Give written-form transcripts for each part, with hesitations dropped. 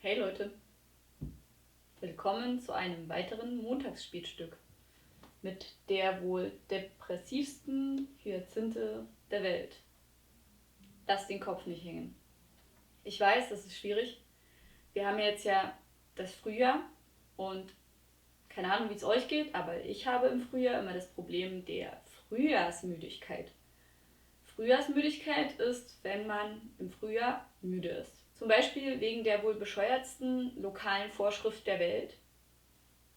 Hey Leute, willkommen zu einem weiteren Montagsspätstück mit der wohl depressivsten Hyazinthe der Welt. Lass den Kopf nicht hängen. Ich weiß, das ist schwierig. Wir haben jetzt ja das Frühjahr und keine Ahnung, wie es euch geht, aber ich habe im Frühjahr immer das Problem der Frühjahrsmüdigkeit. Frühjahrsmüdigkeit ist, wenn man im Frühjahr müde ist. Zum Beispiel wegen der wohl bescheuertsten lokalen Vorschrift der Welt,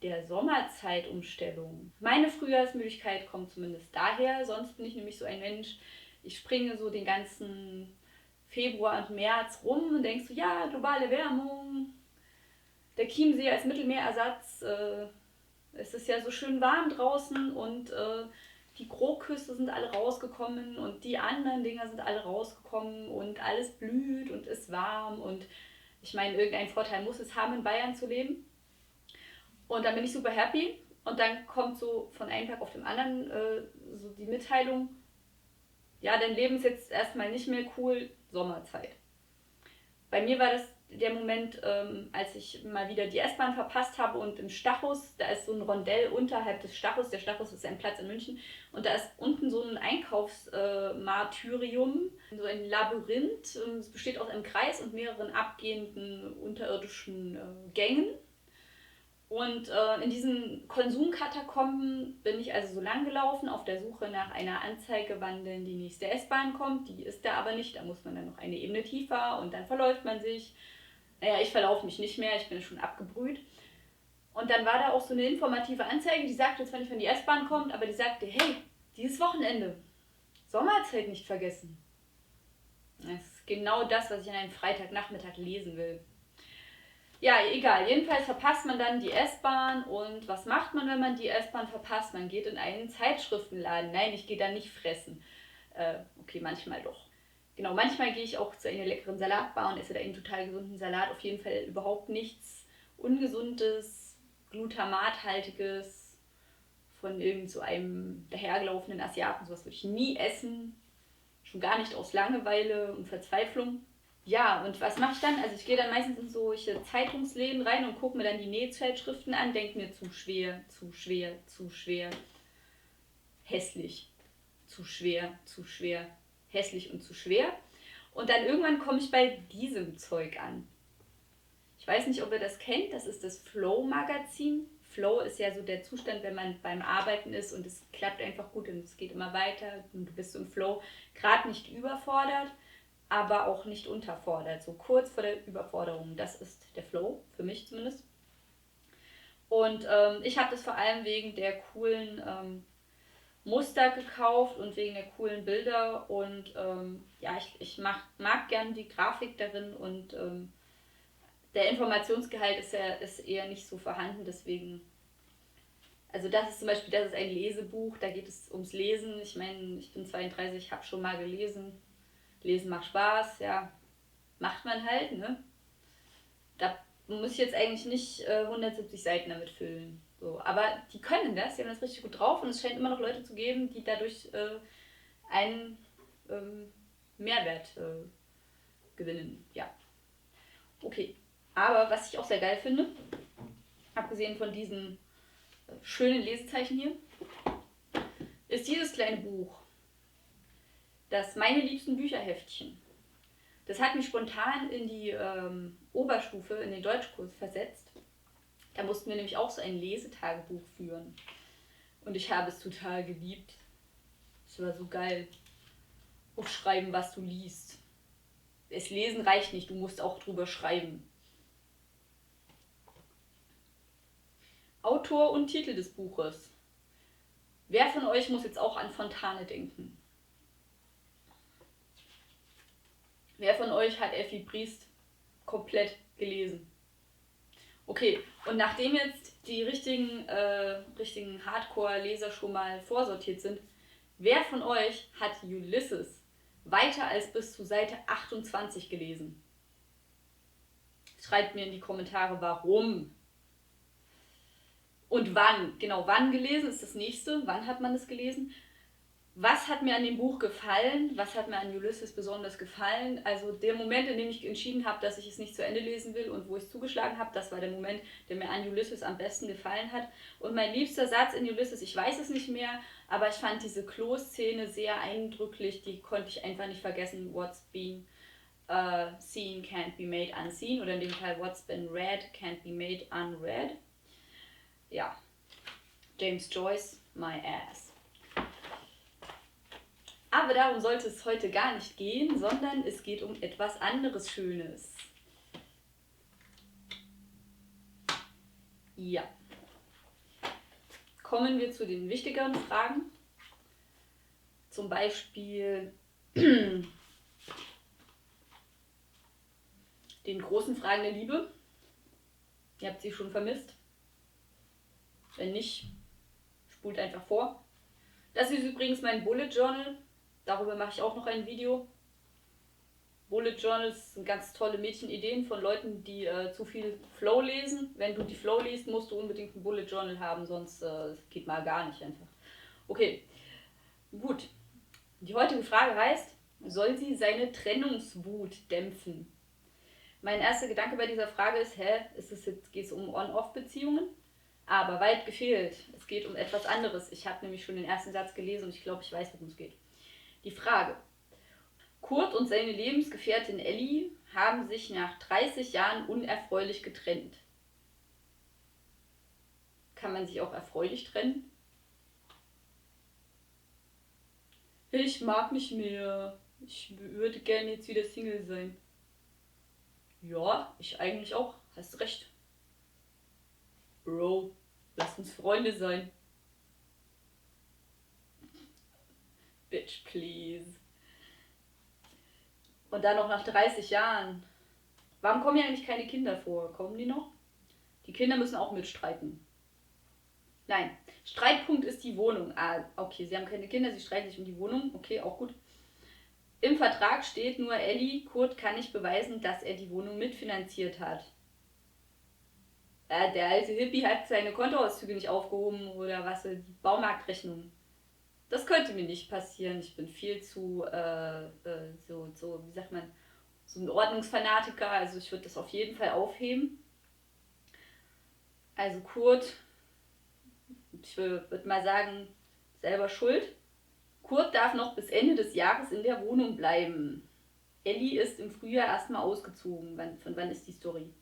der Sommerzeitumstellung. Meine Frühjahrsmüdigkeit kommt zumindest daher, sonst bin ich nämlich so ein Mensch, ich springe so den ganzen Februar und März rum und denke so, ja, globale Wärmung, der Chiemsee als Mittelmeerersatz, es ist ja so schön warm draußen und die Krokusse sind alle rausgekommen und die anderen Dinger sind alle rausgekommen und alles blüht und ist warm und ich meine, irgendeinen Vorteil muss es haben, in Bayern zu leben. Und dann bin ich super happy und dann kommt so von einem Tag auf den anderen so die Mitteilung, ja, dein Leben ist jetzt erstmal nicht mehr cool, Sommerzeit. Bei mir war das der Moment, als ich mal wieder die S-Bahn verpasst habe und im Stachus, da ist so ein Rondell unterhalb des Stachus, der Stachus ist ein Platz in München und da ist unten so ein Einkaufsmartyrium, so ein Labyrinth, es besteht aus einem Kreis und mehreren abgehenden unterirdischen Gängen. Und in diesen Konsumkatakomben bin ich also so lang gelaufen, auf der Suche nach einer Anzeige, wann denn die nächste S-Bahn kommt. Die ist da aber nicht, da muss man dann noch eine Ebene tiefer und dann verläuft man sich. Naja, ich verlaufe mich nicht mehr, ich bin schon abgebrüht. Und dann war da auch so eine informative Anzeige, die sagte zwar nicht, wann die S-Bahn kommt, aber die sagte, hey, dieses Wochenende, Sommerzeit nicht vergessen. Das ist genau das, was ich an einem Freitagnachmittag lesen will. Ja, egal. Jedenfalls verpasst man dann die S-Bahn und was macht man, wenn man die S-Bahn verpasst? Man geht in einen Zeitschriftenladen. Nein, ich gehe da nicht fressen. Okay, manchmal doch. Genau, manchmal gehe ich auch zu einer leckeren Salatbar und esse da einen total gesunden Salat. Auf jeden Fall überhaupt nichts Ungesundes, Glutamathaltiges von irgend so einem dahergelaufenen Asiaten. Sowas würde ich nie essen. Schon gar nicht aus Langeweile und Verzweiflung. Ja, und was mache ich dann? Also ich gehe dann meistens in solche Zeitungsläden rein und gucke mir dann die Nähzeitschriften an, denke mir zu schwer, zu schwer, zu schwer, hässlich, zu schwer, zu schwer, hässlich und zu schwer. Und dann irgendwann komme ich bei diesem Zeug an. Ich weiß nicht, ob ihr das kennt, das ist das Flow-Magazin. Flow ist ja so der Zustand, wenn man beim Arbeiten ist und es klappt einfach gut und es geht immer weiter und du bist im Flow, gerade nicht überfordert, aber auch nicht unterfordert, so kurz vor der Überforderung. Das ist der Flow, für mich zumindest. Und ich habe das vor allem wegen der coolen Muster gekauft und wegen der coolen Bilder. Und ja, ich mag gern die Grafik darin und der Informationsgehalt ist eher nicht so vorhanden. Deswegen, also das ist zum Beispiel, das ist ein Lesebuch, da geht es ums Lesen. Ich meine, ich bin 32, habe schon mal gelesen. Lesen macht Spaß, ja, macht man halt, ne? Da muss ich jetzt eigentlich nicht 170 Seiten damit füllen. So. Aber die können das, die haben das richtig gut drauf und es scheint immer noch Leute zu geben, die dadurch einen Mehrwert gewinnen. Ja, okay. Aber was ich auch sehr geil finde, abgesehen von diesen schönen Lesezeichen hier, ist dieses kleine Buch. Das Meine liebsten Bücherheftchen. Das hat mich spontan in die Oberstufe, in den Deutschkurs versetzt. Da mussten wir nämlich auch so ein Lesetagebuch führen. Und ich habe es total geliebt. Es war so geil. Aufschreiben, was du liest. Das Lesen reicht nicht, du musst auch drüber schreiben. Autor und Titel des Buches. Wer von euch muss jetzt auch an Fontane denken? Wer von euch hat Effi Briest komplett gelesen? Okay, und nachdem jetzt die richtigen Hardcore-Leser schon mal vorsortiert sind, wer von euch hat Ulysses weiter als bis zu Seite 28 gelesen? Schreibt mir in die Kommentare, warum. Und wann. Genau, wann gelesen ist das nächste. Wann hat man das gelesen? Was hat mir an dem Buch gefallen? Was hat mir an Ulysses besonders gefallen? Also der Moment, in dem ich entschieden habe, dass ich es nicht zu Ende lesen will und wo ich zugeschlagen habe, das war der Moment, der mir an Ulysses am besten gefallen hat. Und mein liebster Satz in Ulysses, ich weiß es nicht mehr, aber ich fand diese Klo-Szene sehr eindrücklich, die konnte ich einfach nicht vergessen. What's been seen can't be made unseen, oder in dem Fall what's been read can't be made unread. Ja, James Joyce, my ass. Aber darum sollte es heute gar nicht gehen, sondern es geht um etwas anderes Schönes. Ja. Kommen wir zu den wichtigeren Fragen. Zum Beispiel den großen Fragen der Liebe. Ihr habt sie schon vermisst. Wenn nicht, spult einfach vor. Das ist übrigens mein Bullet Journal. Darüber mache ich auch noch ein Video. Bullet Journals sind ganz tolle Mädchenideen von Leuten, die zu viel Flow lesen. Wenn du die Flow liest, musst du unbedingt ein Bullet Journal haben, sonst geht mal gar nicht einfach. Okay, gut. Die heutige Frage heißt, soll sie seine Trennungswut dämpfen? Mein erster Gedanke bei dieser Frage ist, geht es um On-Off-Beziehungen? Aber weit gefehlt. Es geht um etwas anderes. Ich habe nämlich schon den ersten Satz gelesen und ich glaube, ich weiß, worum es geht. Die Frage. Kurt und seine Lebensgefährtin Ellie haben sich nach 30 Jahren unerfreulich getrennt. Kann man sich auch erfreulich trennen? Ich mag nicht mehr. Ich würde gerne jetzt wieder Single sein. Ja, ich eigentlich auch. Hast recht. Bro, lass uns Freunde sein. Bitch, please. Und dann noch nach 30 Jahren. Warum kommen ja eigentlich keine Kinder vor? Kommen die noch? Die Kinder müssen auch mitstreiten. Nein, Streitpunkt ist die Wohnung. Ah, okay, sie haben keine Kinder, sie streiten sich um die Wohnung. Okay, auch gut. Im Vertrag steht nur, Kurt kann nicht beweisen, dass er die Wohnung mitfinanziert hat. Der alte Hippie hat seine Kontoauszüge nicht aufgehoben oder was, die Baumarktrechnung. Das könnte mir nicht passieren. Ich bin viel zu, wie sagt man, so ein Ordnungsfanatiker. Also ich würde das auf jeden Fall aufheben. Also Kurt, ich würde mal sagen, selber schuld. Kurt darf noch bis Ende des Jahres in der Wohnung bleiben. Ellie ist im Frühjahr erstmal ausgezogen. Von wann ist die Story?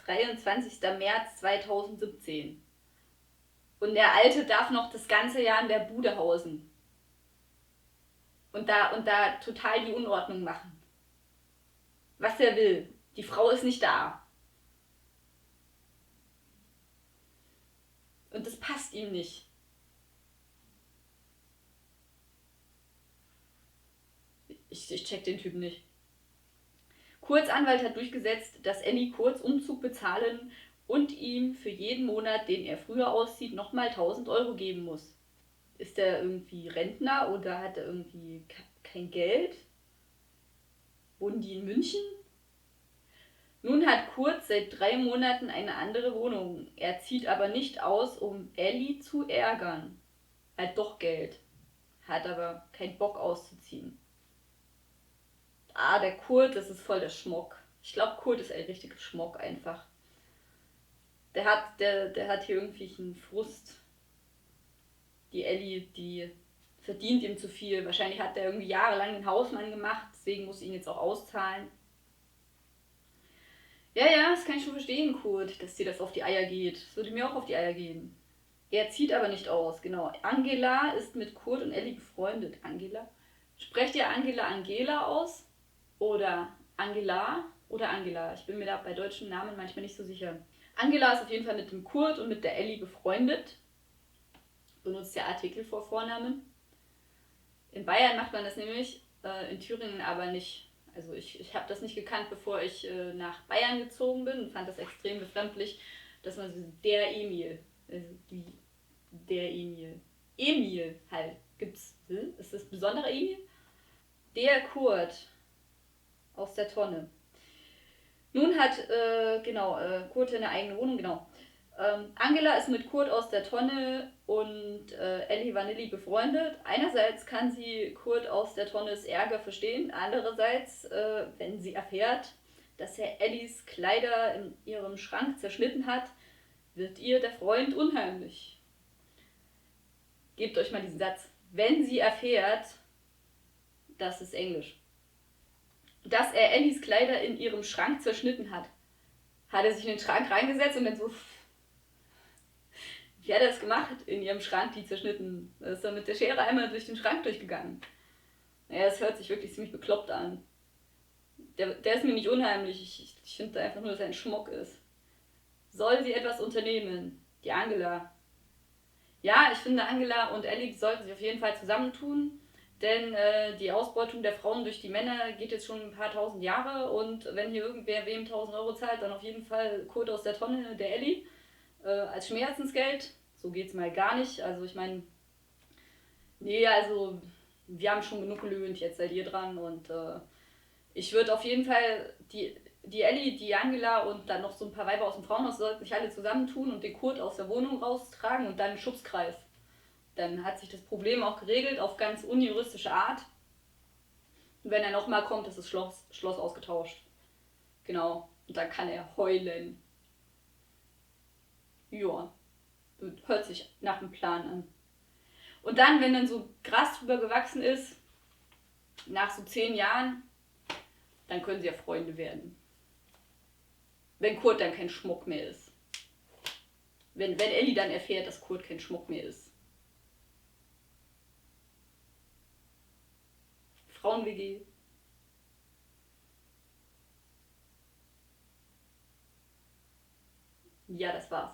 23. März 2017. Und der Alte darf noch das ganze Jahr in der Bude hausen. Und da total die Unordnung machen. Was er will. Die Frau ist nicht da. Und das passt ihm nicht. Ich check den Typen nicht. Kurts Anwalt hat durchgesetzt, dass Ellie Kurts Umzug bezahlen und ihm für jeden Monat, den er früher auszieht, nochmal 1000 Euro geben muss. Ist er irgendwie Rentner oder hat er irgendwie kein Geld? Wohnen die in München? Nun hat Kurt seit 3 Monaten eine andere Wohnung. Er zieht aber nicht aus, um Ellie zu ärgern. Er hat doch Geld, hat aber keinen Bock auszuziehen. Der Kurt, das ist voll der Schmock. Ich glaube, Kurt ist ein richtiger Schmock einfach. Der hat hier irgendwie einen Frust. Die Ellie, die verdient ihm zu viel. Wahrscheinlich hat er irgendwie jahrelang den Hausmann gemacht, deswegen muss ihn jetzt auch auszahlen. Ja, das kann ich schon verstehen, Kurt, dass dir das auf die Eier geht. Das würde mir auch auf die Eier gehen. Er zieht aber nicht aus, genau. Angela ist mit Kurt und Ellie befreundet. Angela? Sprecht ihr Angela aus? Oder Angela oder Angela? Ich bin mir da bei deutschen Namen manchmal nicht so sicher. Angela ist auf jeden Fall mit dem Kurt und mit der Ellie befreundet. Benutzt ja Artikel vor Vornamen. In Bayern macht man das nämlich, in Thüringen aber nicht. Also ich habe das nicht gekannt, bevor ich nach Bayern gezogen bin und fand das extrem befremdlich, dass man so der Emil, also der Emil halt, gibt's, ist das besondere Emil? Der Kurt aus der Tonne. Nun hat, Kurt eine eigene Wohnung, genau. Angela ist mit Kurt aus der Tonne und Ellie Vanilli befreundet. Einerseits kann sie Kurt aus der Tonnes Ärger verstehen, andererseits, wenn sie erfährt, dass er Ellies Kleider in ihrem Schrank zerschnitten hat, wird ihr der Freund unheimlich. Gebt euch mal diesen Satz. Wenn sie erfährt, das ist Englisch, dass er Ellies Kleider in ihrem Schrank zerschnitten hat, hat er sich in den Schrank reingesetzt und dann so... Wie hat er das gemacht in ihrem Schrank, die zerschnitten? Er ist dann mit der Schere einmal durch den Schrank durchgegangen. Naja, das hört sich wirklich ziemlich bekloppt an. Der ist mir nicht unheimlich. Ich finde einfach nur, dass er ein Schmuck ist. Soll sie etwas unternehmen? Die Angela. Ja, ich finde, Angela und Ellie sollten sich auf jeden Fall zusammentun. Denn die Ausbeutung der Frauen durch die Männer geht jetzt schon ein paar tausend Jahre. Und wenn hier irgendwer wem 1000 Euro zahlt, dann auf jeden Fall Kurt aus der Tonne, der Ellie. Als Schmerzensgeld. So geht's mal gar nicht. Also ich meine, nee, also wir haben schon genug gelöhnt, jetzt seid ihr dran. Und ich würde auf jeden Fall die Ellie, die Angela und dann noch so ein paar Weiber aus dem Frauenhaus sollten sich alle zusammentun und den Kurt aus der Wohnung raustragen und dann einen Schubskreis. Dann hat sich das Problem auch geregelt auf ganz unjuristische Art. Und wenn er nochmal kommt, ist das Schloss ausgetauscht. Genau. Und dann kann er heulen. Ja, hört sich nach einem Plan an. Und dann, wenn dann so Gras drüber gewachsen ist, nach so 10 Jahren, dann können sie ja Freunde werden. Wenn Kurt dann kein Schmuck mehr ist. Wenn Ellie dann erfährt, dass Kurt kein Schmuck mehr ist. Frauen-WG. Ja, das war's.